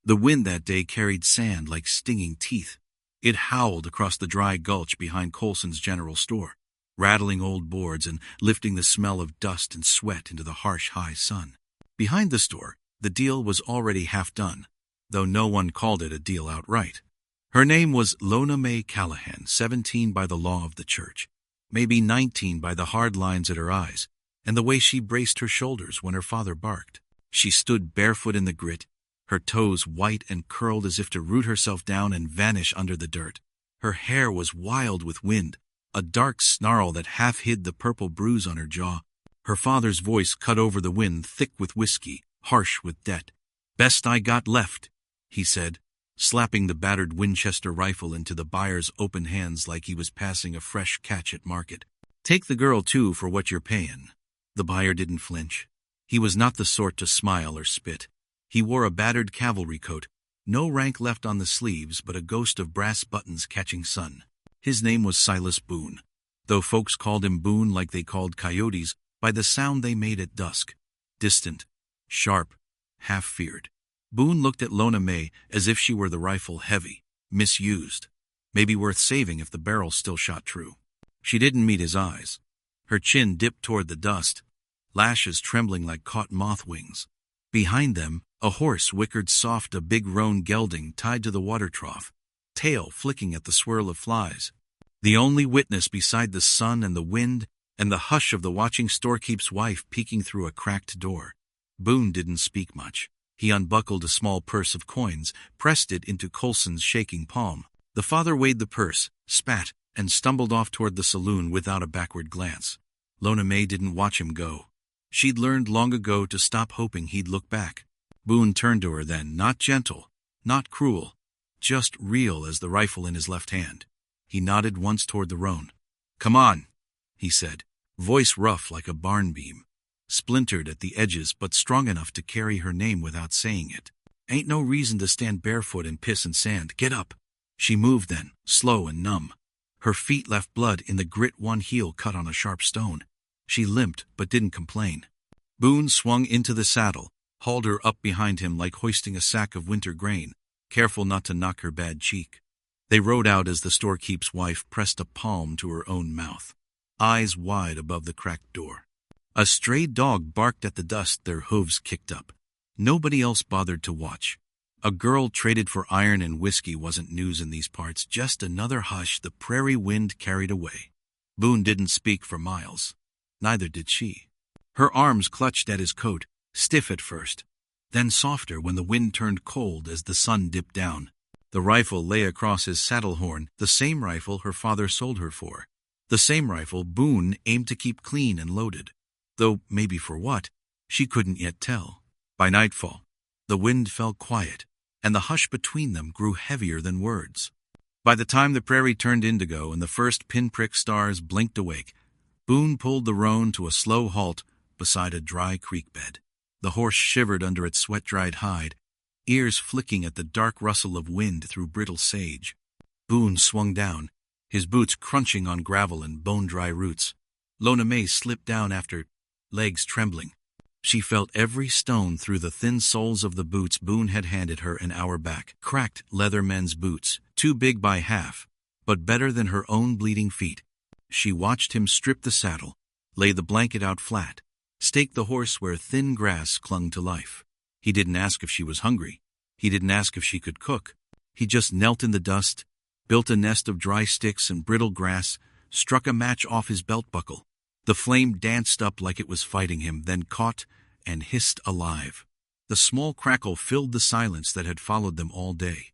The wind that day carried sand like stinging teeth. It howled across the dry gulch behind Colson's general store, rattling old boards and lifting the smell of dust and sweat into the harsh, high sun. Behind the store, the deal was already half done, though no one called it a deal outright. Her name was Lona Mae Callahan, 17 by the law of the church, maybe 19 by the hard lines at her eyes, and the way she braced her shoulders when her father barked. She stood barefoot in the grit, her toes white and curled as if to root herself down and vanish under the dirt. Her hair was wild with wind, a dark snarl that half hid the purple bruise on her jaw. Her father's voice cut over the wind, thick with whiskey, harsh with debt. "Best I got left," he said, slapping the battered Winchester rifle into the buyer's open hands like he was passing a fresh catch at market. "Take the girl, too, for what you're paying." The buyer didn't flinch. He was not the sort to smile or spit. He wore a battered cavalry coat, no rank left on the sleeves but a ghost of brass buttons catching sun. His name was Silas Boone, though folks called him Boone like they called coyotes by the sound they made at dusk. Distant, sharp, half-feared. Boone looked at Lona Mae as if she were the rifle, heavy, misused, maybe worth saving if the barrel still shot true. She didn't meet his eyes. Her chin dipped toward the dust, lashes trembling like caught moth wings. Behind them, a horse whickered soft, a big roan gelding tied to the water trough, tail flicking at the swirl of flies. The only witness beside the sun and the wind and the hush of the watching storekeep's wife peeking through a cracked door. Boone didn't speak much. He unbuckled a small purse of coins, pressed it into Colson's shaking palm. The father weighed the purse, spat, and stumbled off toward the saloon without a backward glance. Lona Mae didn't watch him go. She'd learned long ago to stop hoping he'd look back. Boone turned to her then, not gentle, not cruel, just real as the rifle in his left hand. He nodded once toward the roan. "Come on," he said, voice rough like a barn beam, splintered at the edges but strong enough to carry her name without saying it. "Ain't no reason to stand barefoot in piss and sand. Get up." She moved then, slow and numb. Her feet left blood in the grit, one heel cut on a sharp stone. She limped but didn't complain. Boone swung into the saddle, hauled her up behind him like hoisting a sack of winter grain, careful not to knock her bad cheek. They rode out as the storekeep's wife pressed a palm to her own mouth, eyes wide above the cracked door. A stray dog barked at the dust, their hooves kicked up. Nobody else bothered to watch. A girl traded for iron and whiskey wasn't news in these parts, just another hush the prairie wind carried away. Boone didn't speak for miles. Neither did she. Her arms clutched at his coat, stiff at first, then softer when the wind turned cold as the sun dipped down. The rifle lay across his saddle horn, the same rifle her father sold her for. The same rifle Boone aimed to keep clean and loaded, though maybe for what, she couldn't yet tell. By nightfall, the wind fell quiet, and the hush between them grew heavier than words. By the time the prairie turned indigo and the first pinprick stars blinked awake, Boone pulled the roan to a slow halt beside a dry creek bed. The horse shivered under its sweat-dried hide, ears flicking at the dark rustle of wind through brittle sage. Boone swung down, his boots crunching on gravel and bone-dry roots. Lona Mae slipped down after, legs trembling. She felt every stone through the thin soles of the boots Boone had handed her an hour back. Cracked leather men's boots, too big by half, but better than her own bleeding feet. She watched him strip the saddle, lay the blanket out flat, stake the horse where thin grass clung to life. He didn't ask if she was hungry. He didn't ask if she could cook. He just knelt in the dust, built a nest of dry sticks and brittle grass, struck a match off his belt buckle. The flame danced up like it was fighting him, then caught and hissed alive. The small crackle filled the silence that had followed them all day.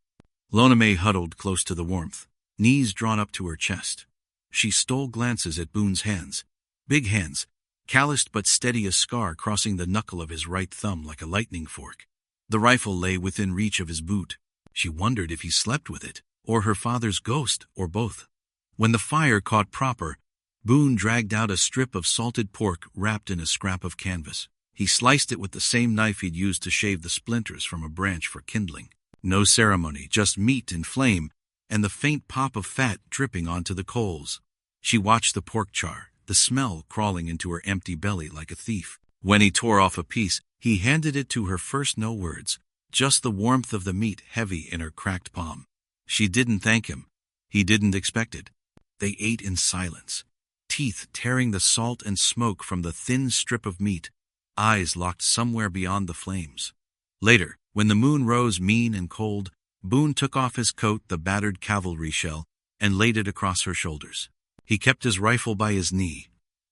Lona Mae huddled close to the warmth, knees drawn up to her chest. She stole glances at Boone's hands, big hands, calloused but steady, a scar crossing the knuckle of his right thumb like a lightning fork. The rifle lay within reach of his boot. She wondered if he slept with it, or her father's ghost, or both. When the fire caught proper, Boone dragged out a strip of salted pork wrapped in a scrap of canvas. He sliced it with the same knife he'd used to shave the splinters from a branch for kindling. No ceremony, just meat and flame, and the faint pop of fat dripping onto the coals. She watched the pork char, the smell crawling into her empty belly like a thief. When he tore off a piece, he handed it to her first, no words, just the warmth of the meat heavy in her cracked palm. She didn't thank him. He didn't expect it. They ate in silence, teeth tearing the salt and smoke from the thin strip of meat, eyes locked somewhere beyond the flames. Later, when the moon rose mean and cold, Boone took off his coat, the battered cavalry shell, and laid it across her shoulders. He kept his rifle by his knee,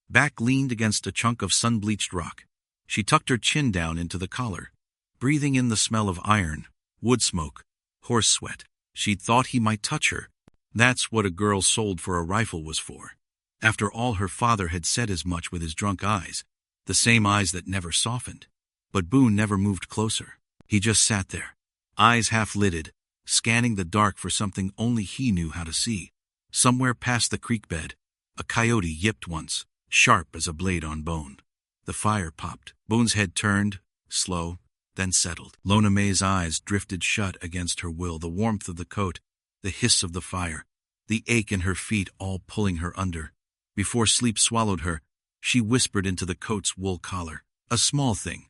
back leaned against a chunk of sun-bleached rock. She tucked her chin down into the collar, breathing in the smell of iron, wood smoke, horse sweat. She'd thought he might touch her. That's what a girl sold for a rifle was for. After all, her father had said as much with his drunk eyes, the same eyes that never softened. But Boone never moved closer. He just sat there, eyes half-lidded, scanning the dark for something only he knew how to see. Somewhere past the creek bed, a coyote yipped once, sharp as a blade on bone. The fire popped. Boone's head turned, slow, then settled. Lona May's eyes drifted shut against her will, the warmth of the coat, the hiss of the fire, the ache in her feet all pulling her under. Before sleep swallowed her, she whispered into the coat's wool collar, a small thing,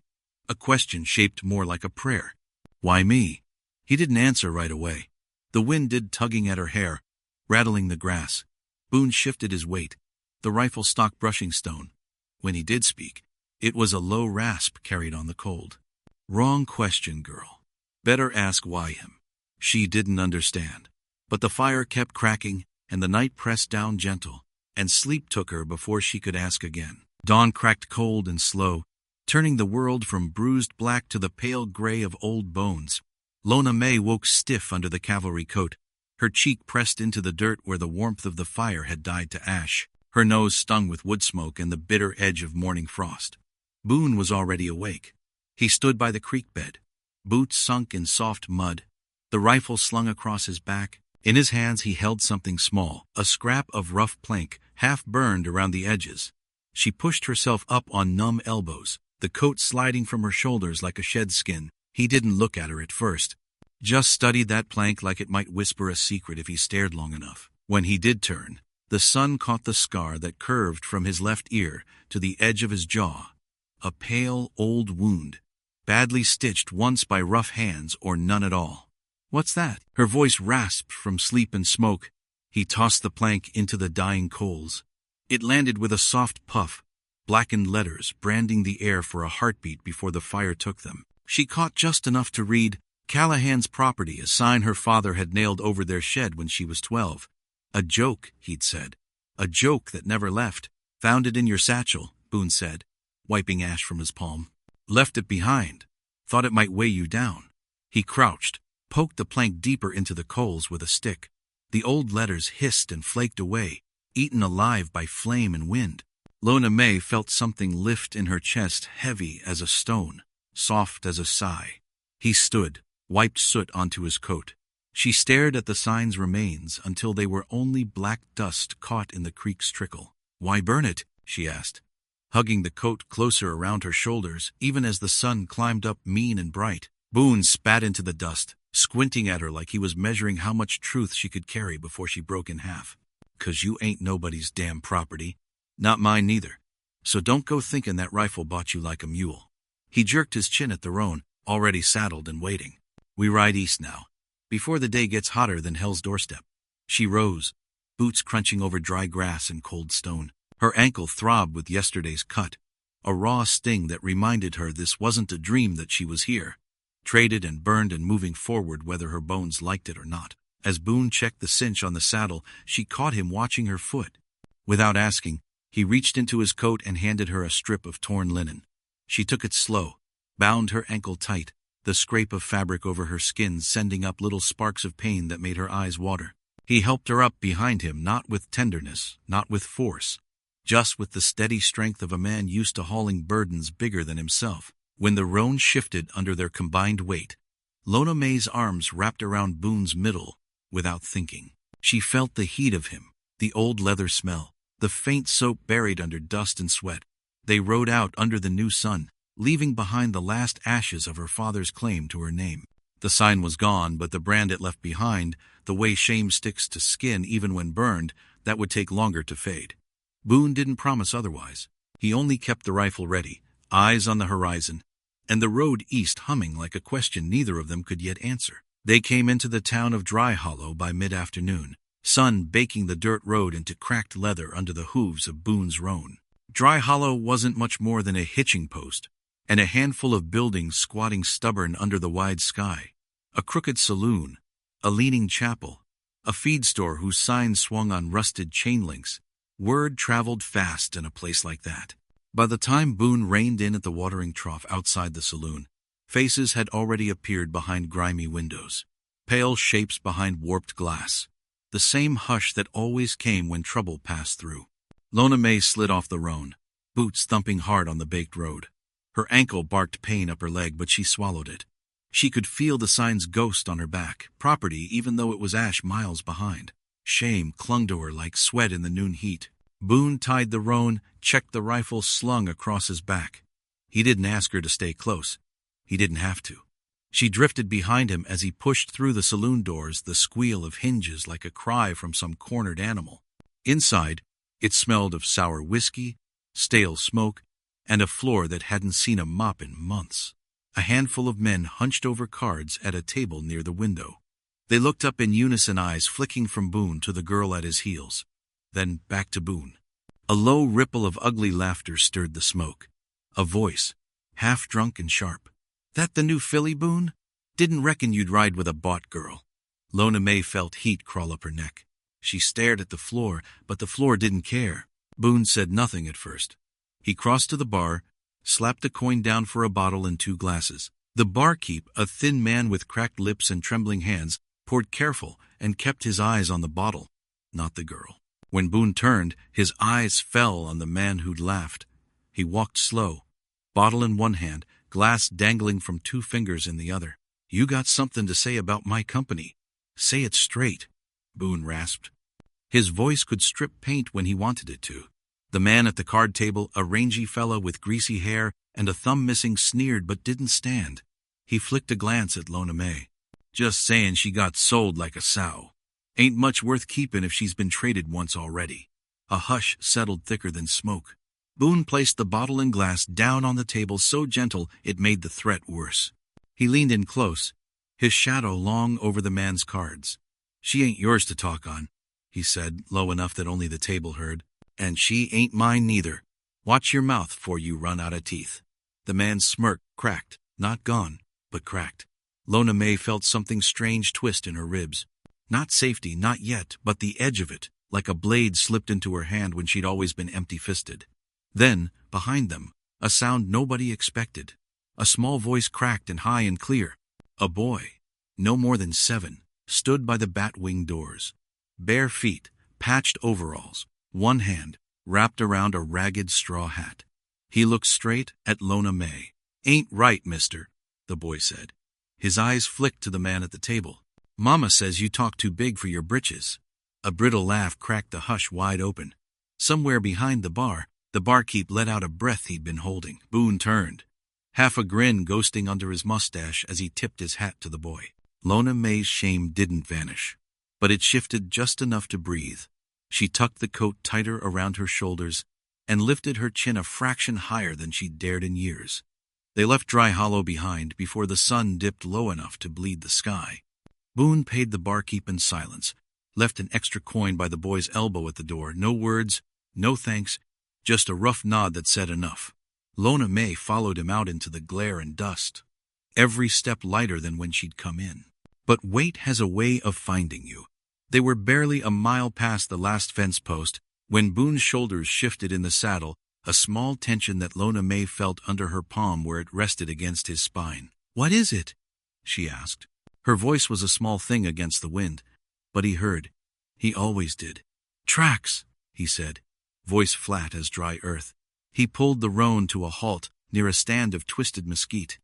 a question shaped more like a prayer. Why me? He didn't answer right away. The wind did tugging at her hair, rattling the grass. Boone shifted his weight, the rifle stock brushing stone. When he did speak, it was a low rasp carried on the cold. Wrong question, girl. Better ask why him. She didn't understand. But the fire kept cracking, and the night pressed down gentle, and sleep took her before she could ask again. Dawn cracked cold and slow, turning the world from bruised black to the pale gray of old bones. Lona May woke stiff under the cavalry coat, her cheek pressed into the dirt where the warmth of the fire had died to ash. Her nose stung with wood smoke and the bitter edge of morning frost. Boone was already awake. He stood by the creek bed, boots sunk in soft mud, the rifle slung across his back. In his hands he held something small, a scrap of rough plank, half burned around the edges. She pushed herself up on numb elbows, the coat sliding from her shoulders like a shed skin. He didn't look at her at first, just studied that plank like it might whisper a secret if he stared long enough. When he did turn, the sun caught the scar that curved from his left ear to the edge of his jaw, a pale old wound, badly stitched once by rough hands or none at all. What's that? Her voice rasped from sleep and smoke. He tossed the plank into the dying coals. It landed with a soft puff, blackened letters branding the air for a heartbeat before the fire took them. She caught just enough to read, Callahan's property, a sign her father had nailed over their shed when she was 12. A joke, he'd said. A joke that never left. Found it in your satchel, Boone said, wiping ash from his palm. Left it behind. Thought it might weigh you down. He crouched, poked the plank deeper into the coals with a stick. The old letters hissed and flaked away, eaten alive by flame and wind. Lona May felt something lift in her chest, heavy as a stone, soft as a sigh. He stood, wiped soot onto his coat. She stared at the sign's remains until they were only black dust caught in the creek's trickle. Why burn it? She asked, hugging the coat closer around her shoulders even as the sun climbed up mean and bright. Boone spat into the dust, squinting at her like he was measuring how much truth she could carry before she broke in half. 'Cause you ain't nobody's damn property. Not mine neither. So don't go thinking that rifle bought you like a mule. He jerked his chin at the roan, already saddled and waiting. We ride east now, before the day gets hotter than hell's doorstep. She rose, boots crunching over dry grass and cold stone. Her ankle throbbed with yesterday's cut, a raw sting that reminded her this wasn't a dream, that she was here, traded and burned and moving forward whether her bones liked it or not. As Boone checked the cinch on the saddle, she caught him watching her foot. Without asking, he reached into his coat and handed her a strip of torn linen. She took it slow, bound her ankle tight, the scrape of fabric over her skin sending up little sparks of pain that made her eyes water. He helped her up behind him, not with tenderness, not with force, just with the steady strength of a man used to hauling burdens bigger than himself. When the roan shifted under their combined weight, Lona May's arms wrapped around Boone's middle without thinking. She felt the heat of him, the old leather smell, the faint soap buried under dust and sweat. They rode out under the new sun, leaving behind the last ashes of her father's claim to her name. The sign was gone, but the brand it left behind, the way shame sticks to skin even when burned, that would take longer to fade. Boone didn't promise otherwise. He only kept the rifle ready, eyes on the horizon, and the road east humming like a question neither of them could yet answer. They came into the town of Dry Hollow by mid-afternoon, sun baking the dirt road into cracked leather under the hooves of Boone's roan. Dry Hollow wasn't much more than a hitching post, and a handful of buildings squatting stubborn under the wide sky. A crooked saloon, a leaning chapel, a feed store whose sign swung on rusted chain links. Word traveled fast in a place like that. By the time Boone reined in at the watering trough outside the saloon, faces had already appeared behind grimy windows, pale shapes behind warped glass, the same hush that always came when trouble passed through. Lona May slid off the roan, boots thumping hard on the baked road. Her ankle barked pain up her leg, but she swallowed it. She could feel the sign's ghost on her back, property even though it was ash miles behind. Shame clung to her like sweat in the noon heat. Boone tied the roan, checked the rifle slung across his back. He didn't ask her to stay close. He didn't have to. She drifted behind him as he pushed through the saloon doors, the squeal of hinges like a cry from some cornered animal. Inside, it smelled of sour whiskey, stale smoke, and a floor that hadn't seen a mop in months. A handful of men hunched over cards at a table near the window. They looked up in unison, eyes flicking from Boone to the girl at his heels, then back to Boone. A low ripple of ugly laughter stirred the smoke. A voice, half-drunk and sharp. "That the new filly, Boone? Didn't reckon you'd ride with a bought girl." Lona May felt heat crawl up her neck. She stared at the floor, but the floor didn't care. Boone said nothing at first. He crossed to the bar, slapped a coin down for a bottle and 2 glasses. The barkeep, a thin man with cracked lips and trembling hands, poured careful and kept his eyes on the bottle, not the girl. When Boone turned, his eyes fell on the man who'd laughed. He walked slow, bottle in one hand, glass dangling from 2 fingers in the other. "You got something to say about my company. Say it straight," Boone rasped. His voice could strip paint when he wanted it to. The man at the card table, a rangy fellow with greasy hair and a thumb missing, sneered but didn't stand. He flicked a glance at Lona May. "Just saying she got sold like a sow. Ain't much worth keeping if she's been traded once already." A hush settled thicker than smoke. Boone placed the bottle and glass down on the table so gentle it made the threat worse. He leaned in close, his shadow long over the man's cards. "She ain't yours to talk on," he said, low enough that only the table heard. "And she ain't mine neither. Watch your mouth 'fore you run out of teeth." The man's smirk cracked, not gone, but cracked. Lona May felt something strange twist in her ribs. Not safety, not yet, but the edge of it, like a blade slipped into her hand when she'd always been empty-fisted. Then, behind them, a sound nobody expected. A small voice cracked and high and clear. A boy, no more than 7, stood by the bat-wing doors. Bare feet, patched overalls, one hand wrapped around a ragged straw hat. He looked straight at Lona May. "Ain't right, mister," the boy said. His eyes flicked to the man at the table. "Mama says you talk too big for your britches." A brittle laugh cracked the hush wide open. Somewhere behind the bar, the barkeep let out a breath he'd been holding. Boone turned, half a grin ghosting under his mustache as he tipped his hat to the boy. Lona May's shame didn't vanish, but it shifted just enough to breathe. She tucked the coat tighter around her shoulders and lifted her chin a fraction higher than she'd dared in years. They left Dry Hollow behind before the sun dipped low enough to bleed the sky. Boone paid the barkeep in silence, left an extra coin by the boy's elbow at the door. No words, no thanks, just a rough nod that said enough. Lona May followed him out into the glare and dust, every step lighter than when she'd come in. But weight has a way of finding you. They were barely a mile past the last fence post when Boone's shoulders shifted in the saddle, a small tension that Lona May felt under her palm where it rested against his spine. "What is it?" she asked. Her voice was a small thing against the wind, but he heard. He always did. "Tracks," he said, voice flat as dry earth. He pulled the roan to a halt near a stand of twisted mesquite.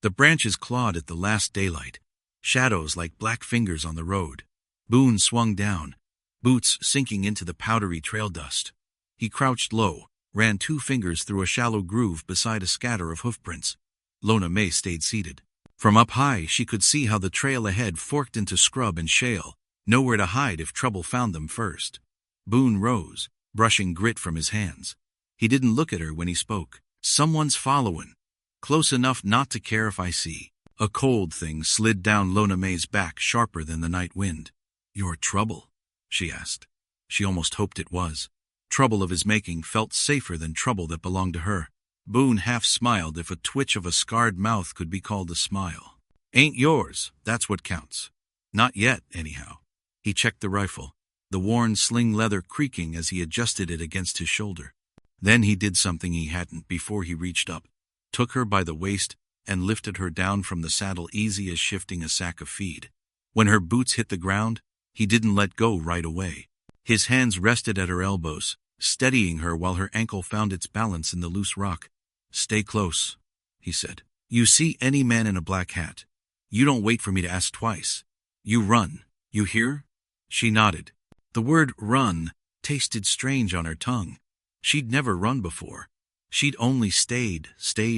The branches clawed at the last daylight, shadows like black fingers on the road. Boone swung down, boots sinking into the powdery trail dust. He crouched low, ran 2 fingers through a shallow groove beside a scatter of hoofprints. Lona May stayed seated. From up high, she could see how the trail ahead forked into scrub and shale, nowhere to hide if trouble found them first. Boone rose, brushing grit from his hands. He didn't look at her when he spoke. "Someone's followin'." Close enough not to care if I see. A cold thing slid down Lona May's back, sharper than the night wind. Your trouble? She asked. She almost hoped it was. Trouble of his making felt safer than trouble that belonged to her. Boone half smiled, if a twitch of a scarred mouth could be called a smile. Ain't yours, that's what counts. Not yet, anyhow. He checked the rifle, the worn sling leather creaking as he adjusted it against his shoulder. Then he did something he hadn't before. He reached up, took her by the waist, and lifted her down from the saddle, easy as shifting a sack of feed. When her boots hit the ground, he didn't let go right away. His hands rested at her elbows, steadying her while her ankle found its balance in the loose rock. Stay close, he said. You see any man in a black hat, you don't wait for me to ask twice. You run, you hear? She nodded. The word run tasted strange on her tongue. She'd never run before. She'd only stayed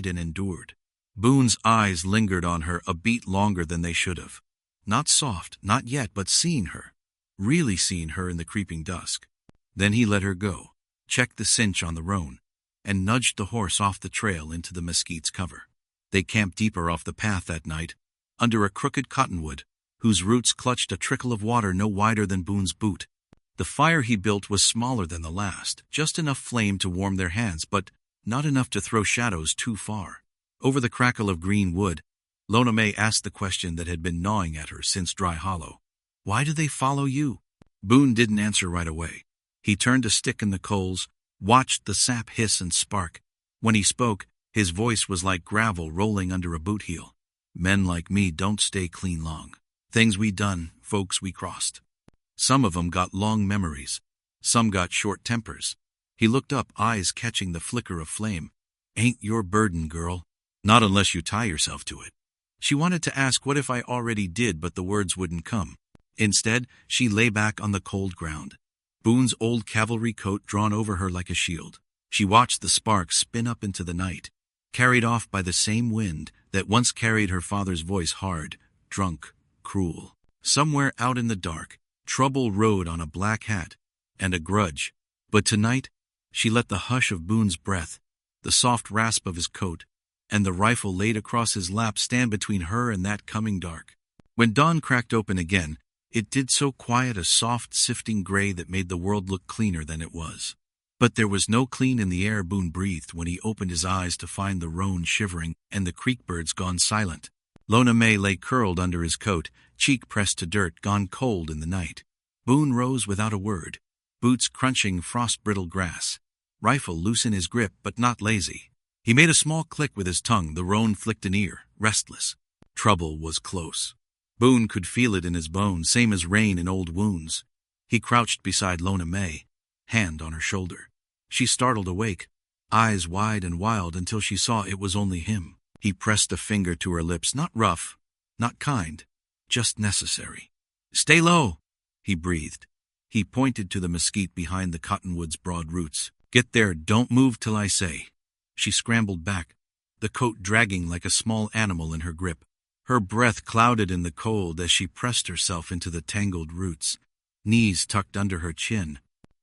and endured. Boone's eyes lingered on her a beat longer than they should have. Not soft, not yet, but seeing her. Really seeing her in the creeping dusk. Then he let her go, checked the cinch on the roan, and nudged the horse off the trail into the mesquite's cover. They camped deeper off the path that night, under a crooked cottonwood, whose roots clutched a trickle of water no wider than Boone's boot. The fire he built was smaller than the last, just enough flame to warm their hands, but not enough to throw shadows too far. Over the crackle of green wood, Lona May asked the question that had been gnawing at her since Dry Hollow. Why do they follow you? Boone didn't answer right away. He turned a stick in the coals, watched the sap hiss and spark. When he spoke, his voice was like gravel rolling under a boot heel. Men like me don't stay clean long. Things we done, folks we crossed. Some of 'em got long memories. Some got short tempers. He looked up, eyes catching the flicker of flame. Ain't your burden, girl. Not unless you tie yourself to it. She wanted to ask what if I already did, but the words wouldn't come. Instead, she lay back on the cold ground, Boone's old cavalry coat drawn over her like a shield. She watched the sparks spin up into the night, carried off by the same wind that once carried her father's voice, hard, drunk, cruel. Somewhere out in the dark, trouble rode on a black hat and a grudge. But tonight, she let the hush of Boone's breath, the soft rasp of his coat, and the rifle laid across his lap stand between her and that coming dark. When dawn cracked open again, it did so quiet, a soft, sifting gray that made the world look cleaner than it was. But there was no clean in the air Boone breathed when he opened his eyes to find the roan shivering and the creek birds gone silent. Lona May lay curled under his coat, cheek pressed to dirt, gone cold in the night. Boone rose without a word, boots crunching frost-brittle grass, rifle loose in his grip but not lazy. He made a small click with his tongue. The roan flicked an ear, restless. Trouble was close. Boone could feel it in his bones, same as rain in old wounds. He crouched beside Lona May, hand on her shoulder. She startled awake, eyes wide and wild until she saw it was only him. He pressed a finger to her lips, not rough, not kind, just necessary. Stay low, he breathed. He pointed to the mesquite behind the cottonwood's broad roots. Get there, don't move till I say. She scrambled back, the coat dragging like a small animal in her grip. Her breath clouded in the cold as she pressed herself into the tangled roots, knees tucked under her chin.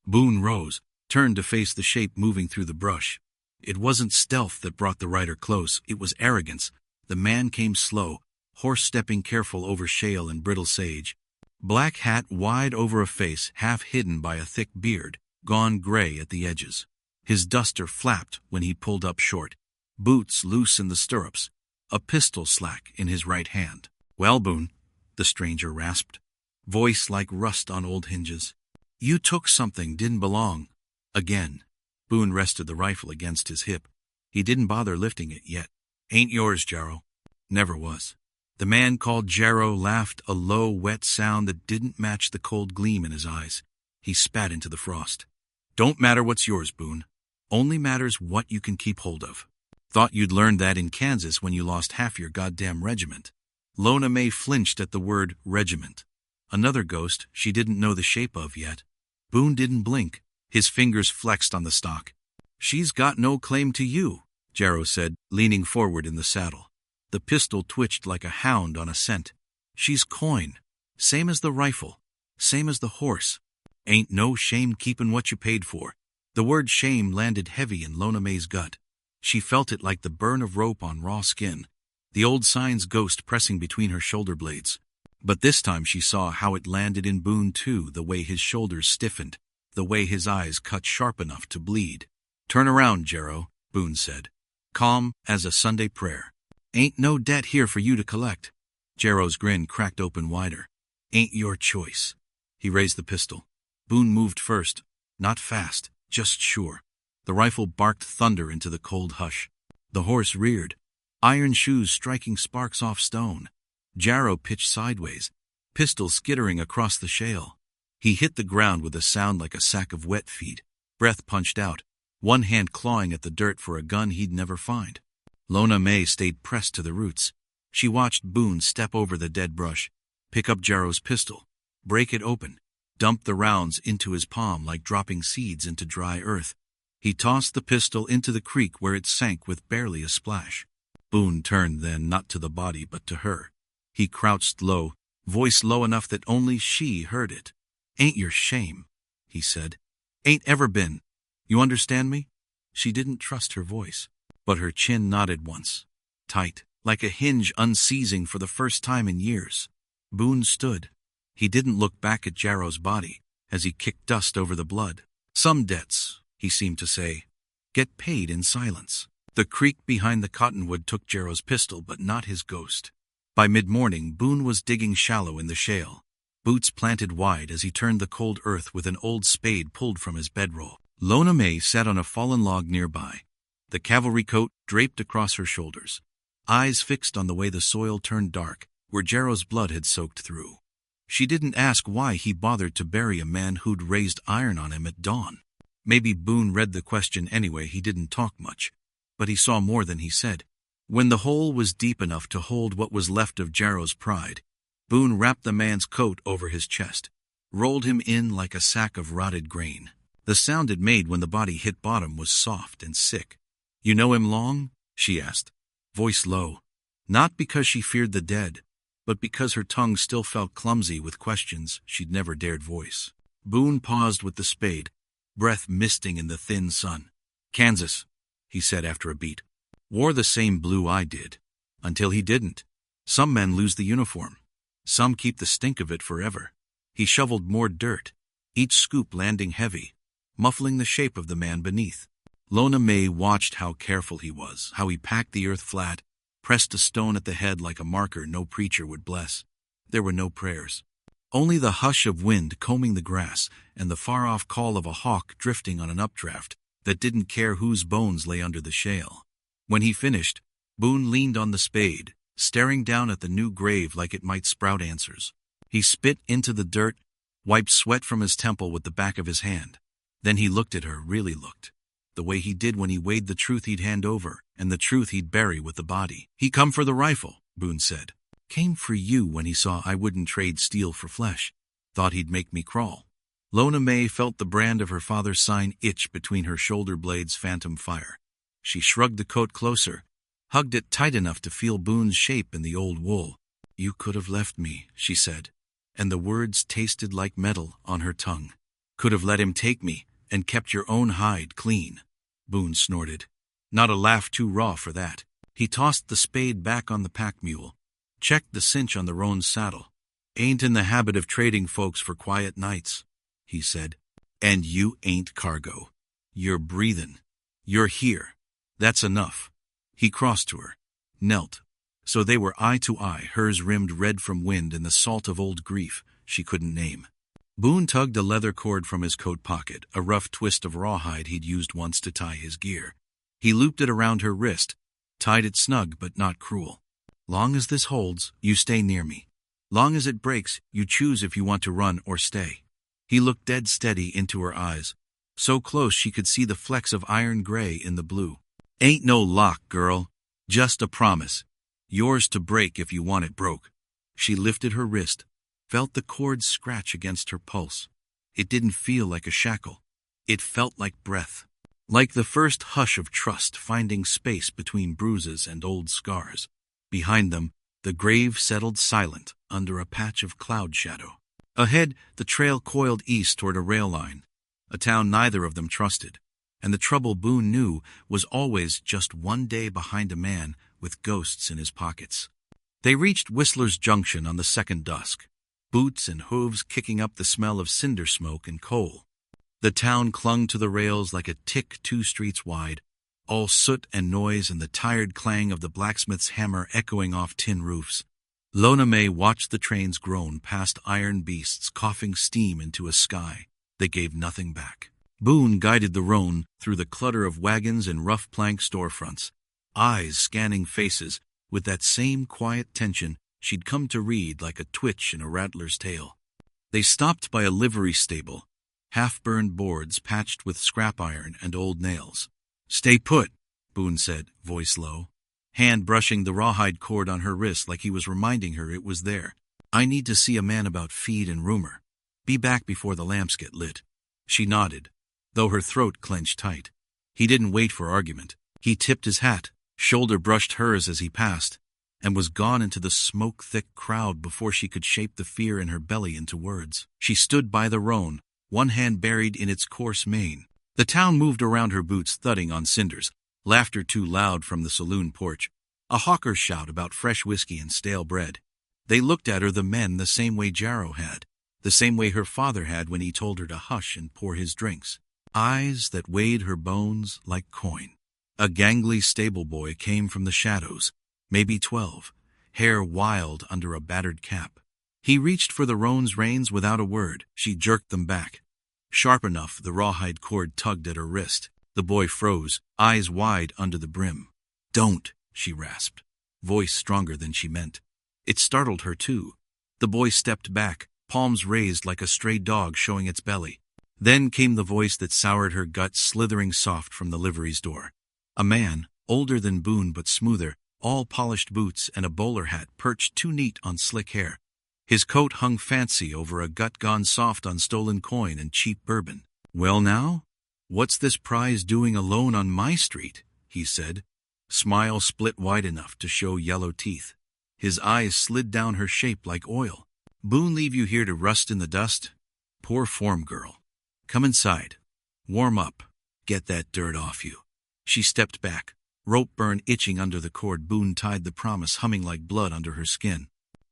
Boone rose, turned to face the shape moving through the brush. It wasn't stealth that brought the rider close, it was arrogance. The man came slow, horse-stepping careful over shale and brittle sage. Black hat wide over a face half hidden by a thick beard, gone gray at the edges. His duster flapped when he pulled up short, boots loose in the stirrups, a pistol slack in his right hand. Well, Boone, the stranger rasped, voice like rust on old hinges. You took something didn't belong. Again. Boone rested the rifle against his hip. He didn't bother lifting it yet. Ain't yours, Jarrow. Never was. The man called Jarrow laughed, a low, wet sound that didn't match the cold gleam in his eyes. He spat into the frost. Don't matter what's yours, Boone. Only matters what you can keep hold of. Thought you'd learned that in Kansas when you lost half your goddamn regiment. Lona May flinched at the word regiment. Another ghost she didn't know the shape of yet. Boone didn't blink. His fingers flexed on the stock. She's got no claim to you, Jarrow said, leaning forward in the saddle. The pistol twitched like a hound on a scent. She's coin. Same as the rifle. Same as the horse. Ain't no shame keepin' what you paid for. The word shame landed heavy in Lona May's gut. She felt it like the burn of rope on raw skin, the old sign's ghost pressing between her shoulder blades. But this time she saw how it landed in Boone too, the way his shoulders stiffened, the way his eyes cut sharp enough to bleed. "Turn around, Jarrow," Boone said, calm as a Sunday prayer. "Ain't no debt here for you to collect." Jarrow's grin cracked open wider. "Ain't your choice." He raised the pistol. Boone moved first, not fast, just sure. The rifle barked thunder into the cold hush. The horse reared, iron shoes striking sparks off stone. Jarrow pitched sideways, pistol skittering across the shale. He hit the ground with a sound like a sack of wet feet. Breath punched out, one hand clawing at the dirt for a gun he'd never find. Lona May stayed pressed to the roots. She watched Boone step over the dead brush, pick up Jarrow's pistol, break it open, dump the rounds into his palm like dropping seeds into dry earth. He tossed the pistol into the creek where it sank with barely a splash. Boone turned then, not to the body but to her. He crouched low, voice low enough that only she heard it. "Ain't your shame," he said. "Ain't ever been. You understand me?" She didn't trust her voice, but her chin nodded once, tight, like a hinge unseizing for the first time in years. Boone stood. He didn't look back at Jarrow's body as he kicked dust over the blood. "Some debts," he seemed to say, "get paid in silence." The creek behind the cottonwood took Jarrow's pistol, but not his ghost. By mid-morning, Boone was digging shallow in the shale, boots planted wide as he turned the cold earth with an old spade pulled from his bedroll. Lona May sat on a fallen log nearby, the cavalry coat draped across her shoulders, eyes fixed on the way the soil turned dark, where Jarrow's blood had soaked through. She didn't ask why he bothered to bury a man who'd raised iron on him at dawn. Maybe Boone read the question anyway. He didn't talk much, but he saw more than he said. When the hole was deep enough to hold what was left of Jarrow's pride, Boone wrapped the man's coat over his chest, rolled him in like a sack of rotted grain. The sound it made when the body hit bottom was soft and sick. "You know him long?" she asked, voice low, not because she feared the dead, but because her tongue still felt clumsy with questions she'd never dared voice. Boone paused with the spade, breath misting in the thin sun. "Kansas," he said after a beat. "Wore the same blue I did. Until he didn't. Some men lose the uniform. Some keep the stink of it forever." He shoveled more dirt, each scoop landing heavy, muffling the shape of the man beneath. Lona May watched how careful he was, how he packed the earth flat, pressed a stone at the head like a marker no preacher would bless. There were no prayers. Only the hush of wind combing the grass and the far-off call of a hawk drifting on an updraft that didn't care whose bones lay under the shale. When he finished, Boone leaned on the spade, staring down at the new grave like it might sprout answers. He spit into the dirt, wiped sweat from his temple with the back of his hand. Then he looked at her, really looked, the way he did when he weighed the truth he'd hand over and the truth he'd bury with the body. "He come for the rifle," Boone said. "Came for you when he saw I wouldn't trade steel for flesh. Thought he'd make me crawl." Lona May felt the brand of her father's sign itch between her shoulder blades' phantom fire. She shrugged the coat closer, hugged it tight enough to feel Boone's shape in the old wool. "You could have left me," she said, and the words tasted like metal on her tongue. "Could have let him take me and kept your own hide clean." Boone snorted. Not a laugh too raw for that. He tossed the spade back on the pack mule, checked the cinch on the roan's saddle. "Ain't in the habit of trading folks for quiet nights," he said. "And you ain't cargo. You're breathing. You're here. That's enough." He crossed to her, knelt. So they were eye to eye, hers rimmed red from wind and the salt of old grief she couldn't name. Boone tugged a leather cord from his coat pocket, a rough twist of rawhide he'd used once to tie his gear. He looped it around her wrist, tied it snug but not cruel. "Long as this holds, you stay near me. Long as it breaks, you choose if you want to run or stay." He looked dead steady into her eyes, so close she could see the flecks of iron gray in the blue. "Ain't no lock, girl. Just a promise. Yours to break if you want it broke." She lifted her wrist, felt the cord scratch against her pulse. It didn't feel like a shackle. It felt like breath. Like the first hush of trust finding space between bruises and old scars. Behind them, the grave settled silent under a patch of cloud shadow. Ahead, the trail coiled east toward a rail line, a town neither of them trusted. And the trouble Boone knew was always just one day behind a man with ghosts in his pockets. They reached Whistler's Junction on the second dusk, boots and hooves kicking up the smell of cinder smoke and coal. The town clung to the rails like a tick 2 streets wide, all soot and noise and the tired clang of the blacksmith's hammer echoing off tin roofs. Lona May watched the trains groan past iron beasts coughing steam into a sky that gave nothing back. Boone guided the roan through the clutter of wagons and rough plank storefronts, eyes scanning faces with that same quiet tension she'd come to read like a twitch in a rattler's tail. They stopped by a livery stable, half-burned boards patched with scrap iron and old nails. "Stay put," Boone said, voice low, hand brushing the rawhide cord on her wrist like he was reminding her it was there. "I need to see a man about feed and rumor. Be back before the lamps get lit." She nodded, though her throat clenched tight. He didn't wait for argument. He tipped his hat, shoulder brushed hers as he passed, and was gone into the smoke-thick crowd before she could shape the fear in her belly into words. She stood by the roan, one hand buried in its coarse mane. The town moved around her, boots thudding on cinders, laughter too loud from the saloon porch, a hawker's shout about fresh whiskey and stale bread. They looked at her, the men, the same way Jarrow had, the same way her father had when he told her to hush and pour his drinks. Eyes that weighed her bones like coin. A gangly stable boy came from the shadows, maybe 12, hair wild under a battered cap. He reached for the roan's reins without a word. She jerked them back. Sharp enough, the rawhide cord tugged at her wrist. The boy froze, eyes wide under the brim. "Don't," she rasped, voice stronger than she meant. It startled her too. The boy stepped back, palms raised like a stray dog showing its belly. Then came the voice that soured her gut, slithering soft from the livery's door. A man, older than Boone but smoother, all polished boots and a bowler hat perched too neat on slick hair. His coat hung fancy over a gut gone soft on stolen coin and cheap bourbon. "Well now? What's this prize doing alone on my street?" he said, smile split wide enough to show yellow teeth. His eyes slid down her shape like oil. "Boone leave you here to rust in the dust? Poor form, girl. Come inside. Warm up. Get that dirt off you." She stepped back, rope burn itching under the cord Boone tied the promise humming like blood under her skin.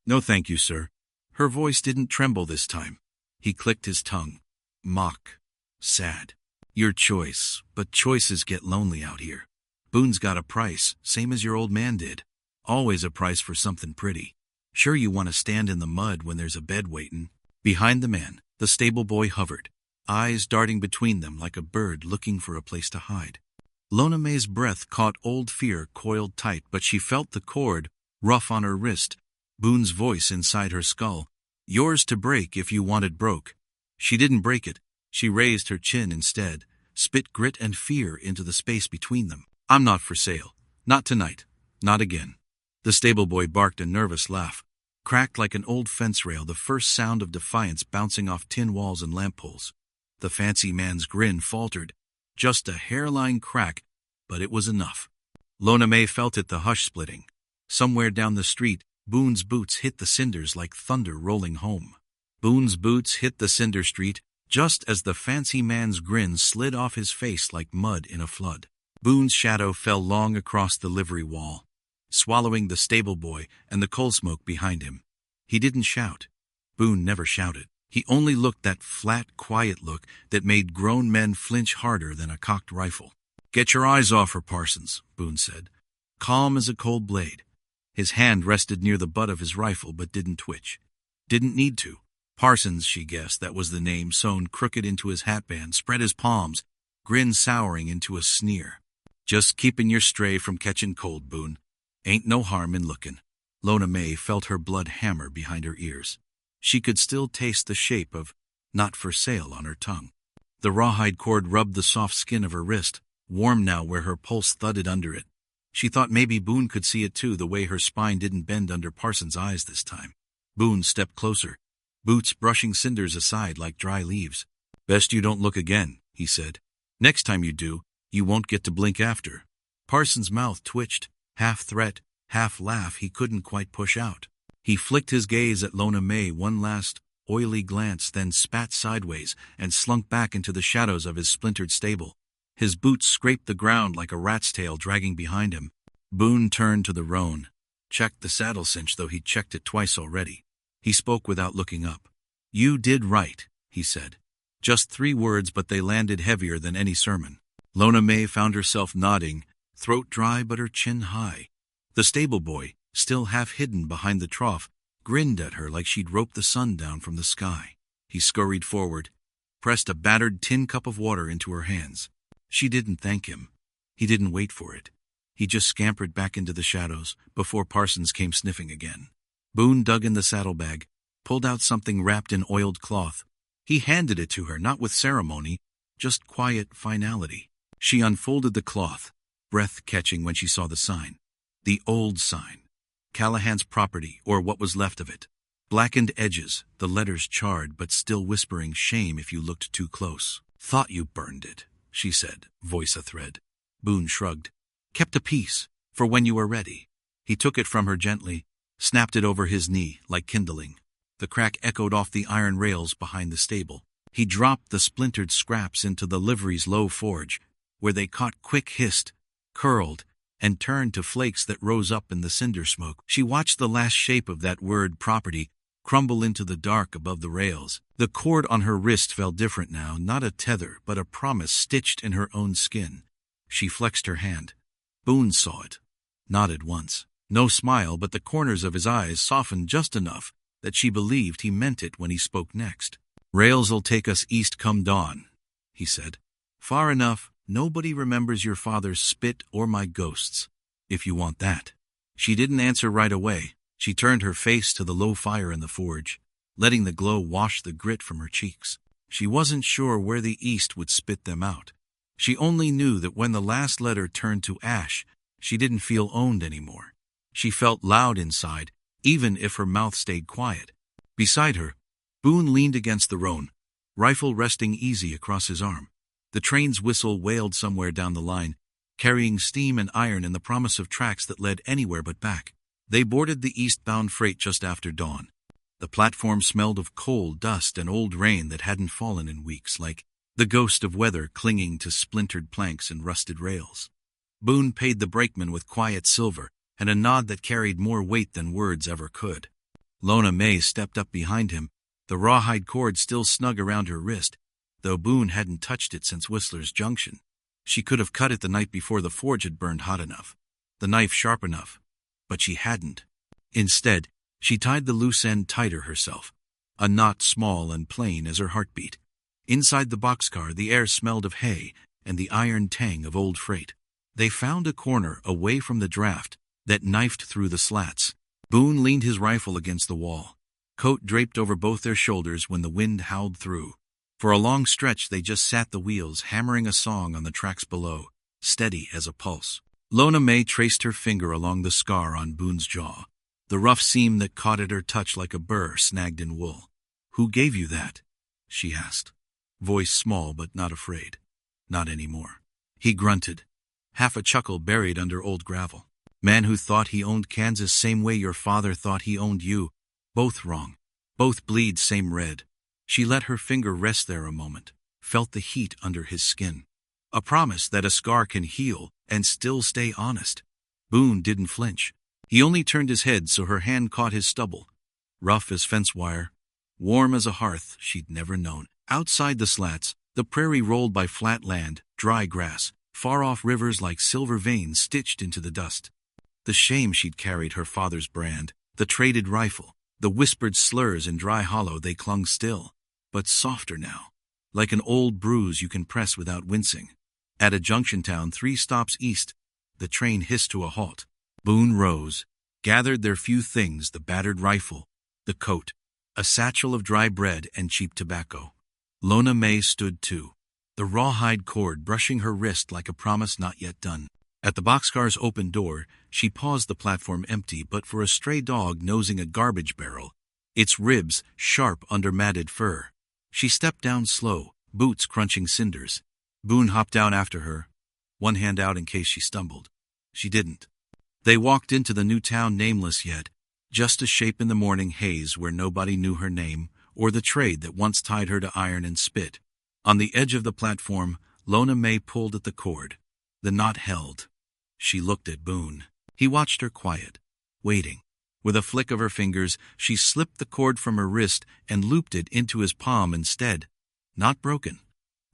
"No thank you, sir." Her voice didn't tremble this time. He clicked his tongue. Mock. Sad. "Your choice, but choices get lonely out here. Boone's got a price, same as your old man did. Always a price for something pretty. Sure you want to stand in the mud when there's a bed waitin'." Behind the man, the stable boy hovered, eyes darting between them like a bird looking for a place to hide. Lona May's breath caught old fear coiled tight, but she felt the cord, rough on her wrist, Boone's voice inside her skull. "Yours to break if you want it broke." She didn't break it. She raised her chin instead, spit grit and fear into the space between them. "I'm not for sale. Not tonight. Not again." The stable boy barked a nervous laugh, cracked like an old fence rail, the first sound of defiance bouncing off tin walls and lamp poles. The fancy man's grin faltered, just a hairline crack, but it was enough. Lona May felt it, the hush splitting. Somewhere down the street, Boone's boots hit the cinders like thunder rolling home. Boone's boots hit the cinder street, just as the fancy man's grin slid off his face like mud in a flood. Boone's shadow fell long across the livery wall, swallowing the stable boy and the coal smoke behind him. He didn't shout. Boone never shouted. He only looked that flat, quiet look that made grown men flinch harder than a cocked rifle. "Get your eyes off her, Parsons," Boone said, calm as a cold blade. His hand rested near the butt of his rifle but didn't twitch. Didn't need to. Parsons, she guessed that was the name sewn crooked into his hatband, spread his palms, grin souring into a sneer. "Just keepin' your stray from catchin' cold, Boone. Ain't no harm in lookin'." Lona May felt her blood hammer behind her ears. She could still taste the shape of "not for sale" on her tongue. The rawhide cord rubbed the soft skin of her wrist, warm now where her pulse thudded under it. She thought maybe Boone could see it too, the way her spine didn't bend under Parsons' eyes this time. Boone stepped closer, boots brushing cinders aside like dry leaves. "Best you don't look again," he said. "Next time you do, you won't get to blink after." Parsons' mouth twitched, half threat, half laugh he couldn't quite push out. He flicked his gaze at Lona May one last, oily glance, then spat sideways and slunk back into the shadows of his splintered stable. His boots scraped the ground like a rat's tail dragging behind him. Boone turned to the roan, checked the saddle cinch, though he'd checked it twice already. He spoke without looking up. "You did right," he said. Just 3 words, but they landed heavier than any sermon. Lona May found herself nodding, throat dry but her chin high. The stable boy, still half hidden behind the trough, grinned at her like she'd roped the sun down from the sky. He scurried forward, pressed a battered tin cup of water into her hands. She didn't thank him. He didn't wait for it. He just scampered back into the shadows before Parsons came sniffing again. Boone dug in the saddlebag, pulled out something wrapped in oiled cloth. He handed it to her, not with ceremony, just quiet finality. She unfolded the cloth, breath catching when she saw the sign. The old sign. Callahan's property, or what was left of it. Blackened edges, the letters charred but still whispering shame if you looked too close. "Thought you burned it," she said, voice a thread. Boone shrugged. "Kept a piece, for when you were ready." He took it from her gently, snapped it over his knee like kindling. The crack echoed off the iron rails behind the stable. He dropped the splintered scraps into the livery's low forge, where they caught quick, hissed, curled, and turned to flakes that rose up in the cinder smoke. She watched the last shape of that word property crumble into the dark above the rails. The cord on her wrist felt different now, not a tether, but a promise stitched in her own skin. She flexed her hand. Boone saw it, nodded once. No smile, but the corners of his eyes softened just enough that she believed he meant it when he spoke next. "Rails'll take us east come dawn," he said. "Far enough, nobody remembers your father's spit or my ghosts, if you want that." She didn't answer right away. She turned her face to the low fire in the forge, letting the glow wash the grit from her cheeks. She wasn't sure where the east would spit them out. She only knew that when the last letter turned to ash, she didn't feel owned anymore. She felt loud inside, even if her mouth stayed quiet. Beside her, Boone leaned against the roan, rifle resting easy across his arm. The train's whistle wailed somewhere down the line, carrying steam and iron and the promise of tracks that led anywhere but back. They boarded the eastbound freight just after dawn. The platform smelled of coal, dust, and old rain that hadn't fallen in weeks, like the ghost of weather clinging to splintered planks and rusted rails. Boone paid the brakeman with quiet silver and a nod that carried more weight than words ever could. Lona May stepped up behind him, the rawhide cord still snug around her wrist, though Boone hadn't touched it since Whistler's Junction. She could have cut it the night before the forge had burned hot enough, the knife sharp enough, but she hadn't. Instead, she tied the loose end tighter herself, a knot small and plain as her heartbeat. Inside the boxcar, the air smelled of hay and the iron tang of old freight. They found a corner away from the draft that knifed through the slats. Boone leaned his rifle against the wall, coat draped over both their shoulders when the wind howled through. For a long stretch they just sat the wheels, hammering a song on the tracks below, steady as a pulse. Lona May traced her finger along the scar on Boone's jaw, the rough seam that caught at her touch like a burr snagged in wool. "Who gave you that?" she asked, voice small but not afraid. "Not anymore." He grunted, half a chuckle buried under old gravel. "Man who thought he owned Kansas same way your father thought he owned you. Both wrong. Both bleed same red." She let her finger rest there a moment, felt the heat under his skin. A promise that a scar can heal and still stay honest. Boone didn't flinch. He only turned his head so her hand caught his stubble, rough as fence wire, warm as a hearth she'd never known. Outside the slats, the prairie rolled by flat land, dry grass, far-off rivers like silver veins stitched into the dust. The shame she'd carried her father's brand, the traded rifle, the whispered slurs in dry hollow, they clung still, but softer now, like an old bruise you can press without wincing. At a junction town 3 stops east, the train hissed to a halt. Boone rose, gathered their few things, the battered rifle, the coat, a satchel of dry bread and cheap tobacco. Lona May stood too, the rawhide cord brushing her wrist like a promise not yet done. At the boxcar's open door, she paused, the platform empty but for a stray dog nosing a garbage barrel, its ribs sharp under matted fur. She stepped down slow, boots crunching cinders. Boone hopped down after her, one hand out in case she stumbled. She didn't. They walked into the new town, nameless yet, just a shape in the morning haze where nobody knew her name or the trade that once tied her to iron and spit. On the edge of the platform, Lona May pulled at the cord. The knot held. She looked at Boone. He watched her quiet, waiting. With a flick of her fingers, she slipped the cord from her wrist and looped it into his palm instead. Not broken,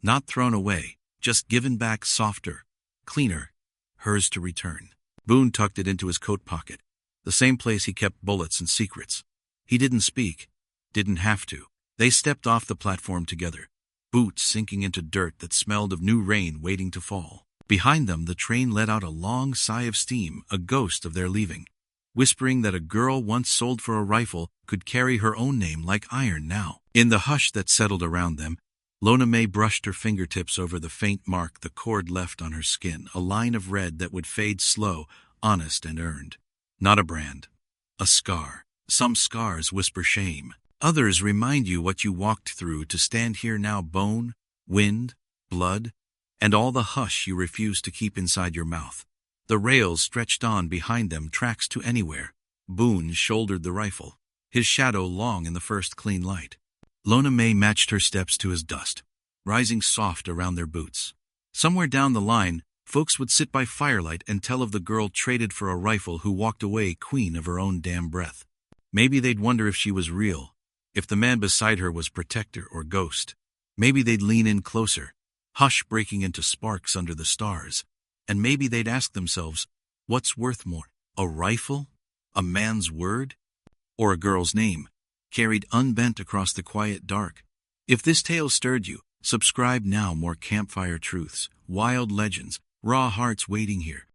not thrown away, just given back softer, cleaner, hers to return. Boone tucked it into his coat pocket, the same place he kept bullets and secrets. He didn't speak, didn't have to. They stepped off the platform together, boots sinking into dirt that smelled of new rain waiting to fall. Behind them, the train let out a long sigh of steam, a ghost of their leaving, whispering that a girl once sold for a rifle could carry her own name like iron now. In the hush that settled around them, Lona May brushed her fingertips over the faint mark the cord left on her skin, a line of red that would fade slow, honest and earned. Not a brand, a scar. Some scars whisper shame. Others remind you what you walked through to stand here now, bone, wind, blood, and all the hush you refuse to keep inside your mouth. The rails stretched on behind them, tracks to anywhere. Boone shouldered the rifle, his shadow long in the first clean light. Lona May matched her steps to his dust, rising soft around their boots. Somewhere down the line, folks would sit by firelight and tell of the girl traded for a rifle who walked away queen of her own damn breath. Maybe they'd wonder if she was real, if the man beside her was protector or ghost. Maybe they'd lean in closer, hush breaking into sparks under the stars. And maybe they'd ask themselves, what's worth more, a rifle, a man's word, or a girl's name, carried unbent across the quiet dark? If this tale stirred you, subscribe now. More campfire truths, wild legends, raw hearts waiting here.